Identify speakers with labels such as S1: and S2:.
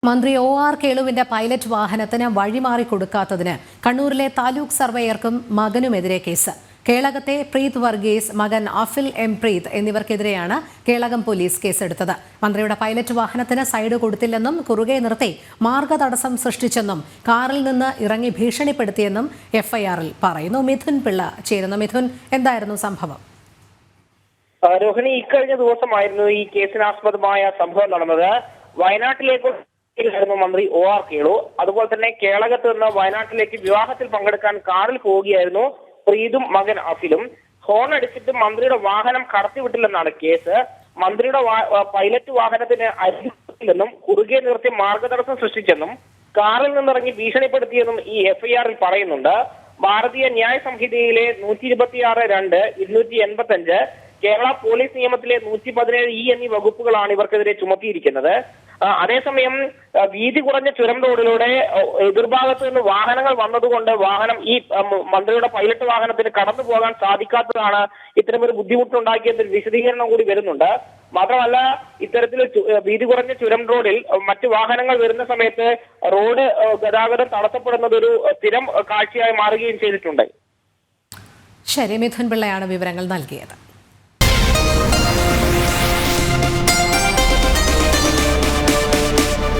S1: മന്ത്രി ഒ.ആർ. കേളുവിന്റെ പൈലറ്റ് വാഹനത്തിന് വഴിമാറി കൊടുക്കാത്തതിന് കണ്ണൂരിലെ താലൂക്ക് സർവേയർക്കും മകനുമെതിരെ കേസ്. കേളകത്തെ പ്രീത് വർഗീസ്, മകൻ അഫിൽ എം പ്രീത് എന്നിവർക്കെതിരെയാണ് കേളകം പോലീസ് കേസെടുത്തത്. മന്ത്രിയുടെ പൈലറ്റ് വാഹനത്തിന് സൈഡ് കൊടുത്തില്ലെന്നും കുറുകെ നിർത്തി മാർഗതടസ്സം സൃഷ്ടിച്ചെന്നും കാറിൽ നിന്ന് ഇറങ്ങി ഭീഷണിപ്പെടുത്തിയെന്നും എഫ്ഐആറിൽ പറയുന്നു. മിഥുൻ പിള്ള ചേരുന്നു. മിഥുൻ, എന്തായിരുന്നു സംഭവം?
S2: രോഹിണി, ഇക്കഴിഞ്ഞ ദിവസമായിരുന്നു ഈ കേസിനാസ്പദമായ സംഭവം നടന്നത്. വയനാട്ടിലേക്ക് മന്ത്രി ഒ.ആർ. കേളു. അതുപോലെ തന്നെ കേളകത്ത് നിന്ന് വയനാട്ടിലേക്ക് വിവാഹത്തിൽ പങ്കെടുക്കാൻ കാറിൽ പോവുകയായിരുന്നു പ്രീതും മകൻ അഫിലും. ഹോൺ അടിച്ചിട്ട് മന്ത്രിയുടെ വാഹനം കടത്തിവിട്ടില്ലെന്നാണ് കേസ്. മന്ത്രിയുടെ പൈലറ്റ് വാഹനത്തിന് അരികിലെന്നും കുറുകെ നിർത്തി മാർഗതടസ്സം സൃഷ്ടിച്ചെന്നും കാറിൽ നിന്നിറങ്ങി ഭീഷണിപ്പെടുത്തിയെന്നും ഈ എഫ്ഐആറിൽ പറയുന്നുണ്ട്. ഭാരതീയ ന്യായ സംഹിതയിലെ 126(2), 285, കേരള പോലീസ് നിയമത്തിലെ 117(e) എന്നീ വകുപ്പുകളാണ് ഇവർക്കെതിരെ ചുമത്തിയിരിക്കുന്നത്. അതേസമയം വീതി കുറഞ്ഞ ചുരം റോഡിലൂടെ എതിർഭാഗത്ത് നിന്ന് വാഹനങ്ങൾ വന്നതുകൊണ്ട് വാഹനം ഈ മന്ത്രിയുടെ പൈലറ്റ് വാഹനത്തിന് കടന്നു പോകാൻ സാധിക്കാത്തതാണ് ഇത്തരമൊരു ബുദ്ധിമുട്ടുണ്ടാക്കിയതിൽ വിശദീകരണം കൂടി വരുന്നുണ്ട്. മാത്രമല്ല, ഇത്തരത്തിൽ വീതി കുറഞ്ഞ ചുരം റോഡിൽ മറ്റു വാഹനങ്ങൾ വരുന്ന സമയത്ത് റോഡ് ഗതാഗതം തടസ്സപ്പെടുന്നത് ഒരു സ്ഥിരം കാഴ്ചയായി മാറുകയും ചെയ്തിട്ടുണ്ട്.
S1: ശരി, മിഥുൻ പിള്ളയാണ് വിവരങ്ങൾ നൽകിയത്.